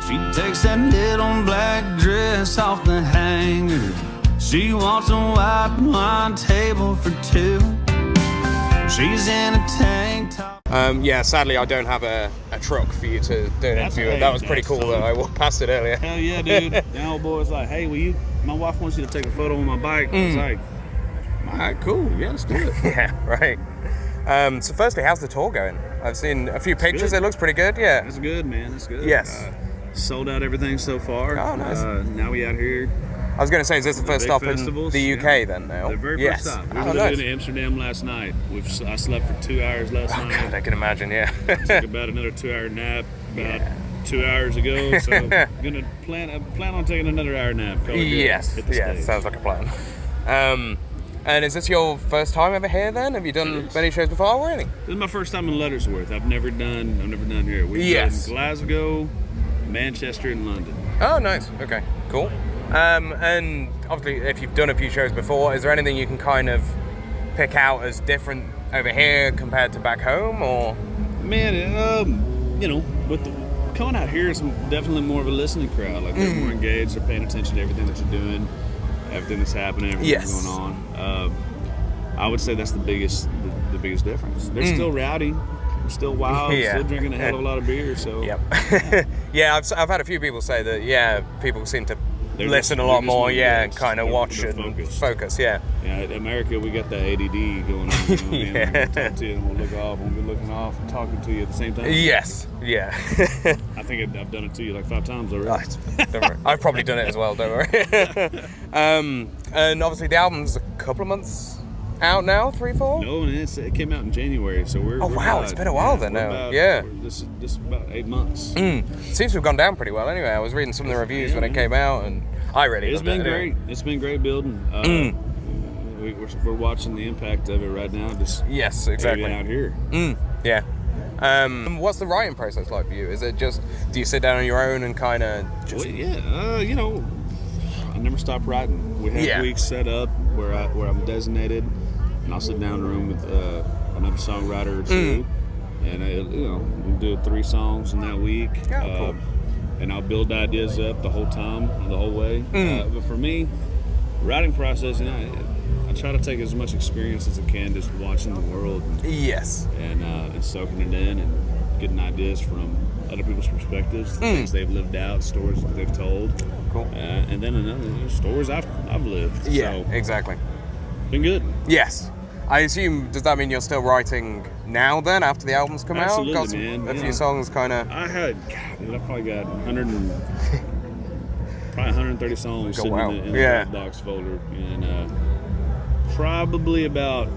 She takes that little black dress off the hanger. She wants a white wine table for two. She's in a tank top. Yeah, sadly I don't have a truck for you to do an interview with. That was pretty cool though. I walked past it earlier. Hell yeah, dude. The old boy was like, hey, my wife wants you to take a photo on my bike. I was like, all right, cool. Yeah, let's do it. Yeah, right. So firstly, how's the tour going? I've seen a few pictures. It looks pretty good. Yeah. It's good, man. It's good. Yes. Sold out everything so far. Oh, nice. Now we out here. I was going to say, is this the first stop in the UK then now? The very first stop. We were in Amsterdam last night. I slept for 2 hours last night. God, I can imagine, yeah. Took about another 2-hour nap about 2 hours ago. So gonna plan on taking another hour nap. Yes, sounds like a plan. And is this your first time ever here then? Have you done many shows before? Oh, really? This is my first time in Luttersworth. I've never done here. We've done Glasgow, Manchester, and London. Oh, nice. Okay, cool. And obviously, if you've done a few shows before, is there anything you can kind of pick out as different over here compared to back home, or? Man, coming out here is definitely more of a listening crowd. Like they're more engaged, they're paying attention to everything that you're doing, everything that's happening, everything that's going on. I would say that's the biggest difference. They're still rowdy. Still wild, still drinking a hell of a lot of beer. So yeah, I've had a few people say that. People seem to listen a lot more. Kind of watch and focus. Yeah. In America, we got the ADD going on. You know, we'll talk to you and we'll look off, and we'll be looking off and talking to you at the same time. Yes. Yeah. I think I've done it to you like 5 times already. Right. Don't worry. I've probably done it as well. Don't worry. And obviously the album's a couple of months out now, 3-4? No, and it came out in January, so we're wow, it's been a while then now. This is about 8 months. Seems to have gone down pretty well anyway. I was reading some of the reviews when it came out, and I really loved it. It's been great. It's been great building. We're watching the impact of it right now. Yes, exactly. Out here. Yeah. What's the writing process like for you? Is it just, do you sit down on your own and kind of just... Well, I never stop writing. We have weeks set up where I'm designated, and I'll sit down in a room with another songwriter or two, and we'll do 3 songs in that week. Cool. And I'll build ideas up the whole time, the whole way. But for me, writing process, I try to take as much experience as I can, just watching the world. And soaking it in and getting ideas from other people's perspectives, things they've lived out, stories that they've told. Cool. And then stories I've lived. Yeah, so, exactly. Been good. Yes. I assume, does that mean you're still writing now then, after the album's come out? Got man. A few songs kind of... I probably got 130 songs sitting in the Dropbox folder. And probably about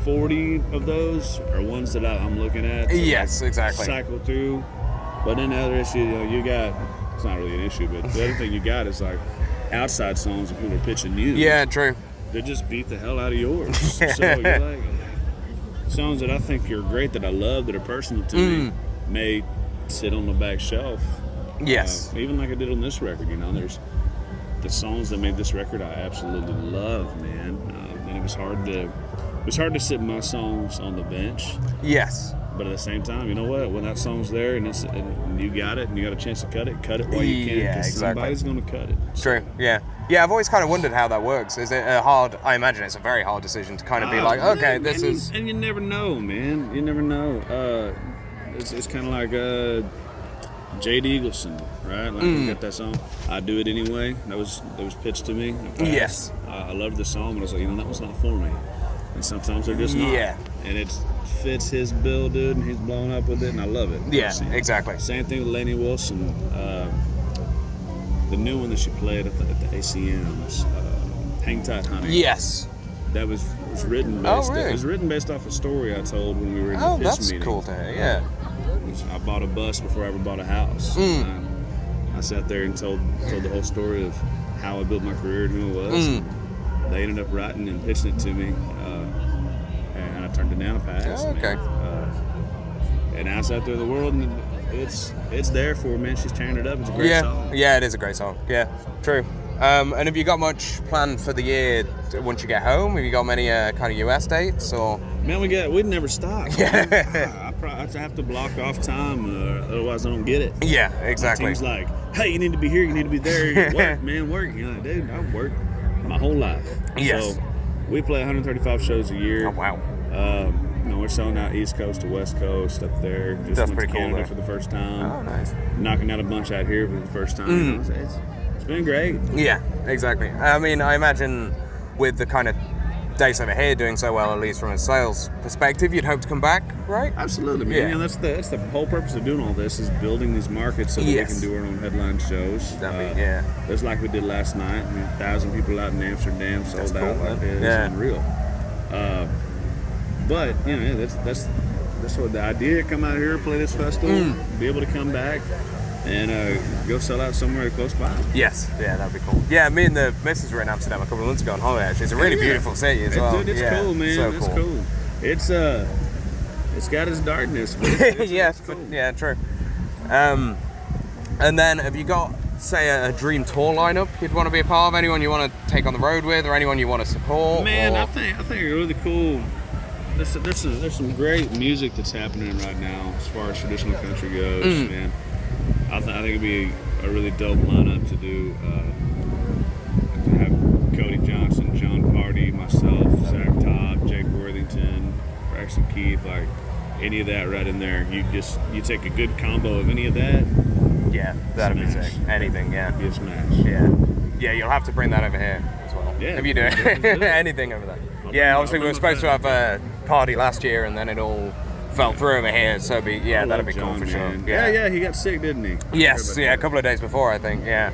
40 of those are ones that I'm looking at. Yes, exactly. Cycle through. But then the other issue, you got... It's not really an issue, but the other thing you got is like outside songs that people are pitching you. Yeah, true. They just beat the hell out of yours. So you're like, songs that I think are great, that I love, that are personal to me, may sit on the back shelf. Yes. Even like I did on this record, there's the songs that made this record I absolutely love, man. And it was hard to sit my songs on the bench. Yes. But at the same time, you know what? When that song's there and you got it and you got a chance to cut it while you can. Yeah, exactly. Somebody's going to cut it. True, yeah. Yeah, I've always kind of wondered how that works. Is it I imagine it's a very hard decision to kind of be like, okay, this is... And you never know, man. You never know. It's kind of like Jade Eagleson, right? Like you got that song, I Do It Anyway. That was pitched to me. Yes. I loved the song, but I was like, that was not for me. And sometimes they're just not. Yeah. And it fits his bill, dude, and he's blown up with it, and I love it. Yeah, exactly. Same thing with Lainey Wilson. The new one that she played at the ACMs, Hang Tight Honey. Yes. That was written based. It was written based off a story I told when we were in the pitch that's meeting. Cool to hear. Yeah. I bought a bus before I ever bought a house. I sat there and told the whole story of how I built my career and who I was. They ended up writing and pitching it to me, and I turned it down and passed. Oh, okay. And now it's out there in the world, and it's there for her, man. She's tearing it up. It's a great song. Yeah, it is a great song. Yeah, true. And have you got much planned for the year once you get home? Have you got many kind of US dates or? Man, we'd never stop. Yeah. I have to block off time, otherwise I don't get it. Yeah, exactly. My team's like, hey, you need to be here, you need to be there. Work, man, work. You're like, dude, I've worked my whole life. Yes. So we play 135 shows a year. Oh, wow. We're selling out East Coast to West Coast up there. Just That's went pretty to cool, Canada though. for the first time. Oh, nice. Knocking out a bunch out here for the first time. It's been great. Yeah, exactly. I mean, I imagine with the kind of days over here doing so well, at least from a sales perspective, you'd hope to come back, right? Absolutely, man. Yeah. You know, that's the whole purpose of doing all this is building these markets so that we can do our own headline shows. Yeah. Just like we did last night. 1,000 people out in Amsterdam sold out. Cool, Like it's unreal. But you know, that's what the idea. Come out here, play this festival, be able to come back, and go sell out somewhere close by. Yes, yeah, that'd be cool. Yeah, me and the missus were in Amsterdam a couple of months ago on holiday. Actually, it's a really beautiful city as well. Dude, it's cool, man. So It's cool. It's got its darkness, but it's cool. Yeah, true. And then have you got, say, a dream tour lineup you'd want to be a part of? Anyone you want to take on the road with, or anyone you want to support? Man, or? I think really cool. There's some great music that's happening right now as far as traditional country goes, man. I think it'd be a really dope lineup to do. To have Cody Johnson, John Party, myself, Zach Todd, Jake Worthington, Braxton Keith, like any of that right in there. You take a good combo of any of that. Yeah, that'd be sick. Anything, yeah. Be a smash. Yeah, you'll have to bring that over here as well. Yeah. If you do anything over there. Yeah, obviously we were supposed to have a party last year and then it all fell through over here, so that'd be cool for sure. Yeah, he got sick, didn't he? Yes, yeah, a couple of days before, I think, yeah.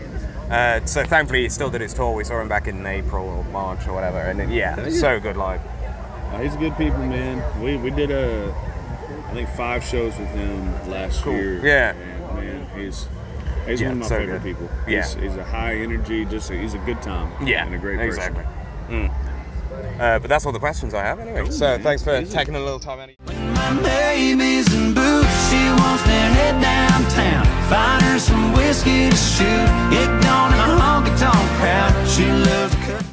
So thankfully he still did his tour. We saw him back in April or March or whatever, and so good live. He's a good people, man. We did I think 5 shows with him last year. Yeah. And man, he's one of my favorite people. Yeah. He's a high energy, he's a good time. Yeah, and a great person. Exactly. But that's all the questions I have anyway. Cool, so man. thanks for taking a little time out. When my baby's in boots, she wants to head downtown, find her some whiskey to shoot, get gone in a honky-tonk crowd. She loves to cut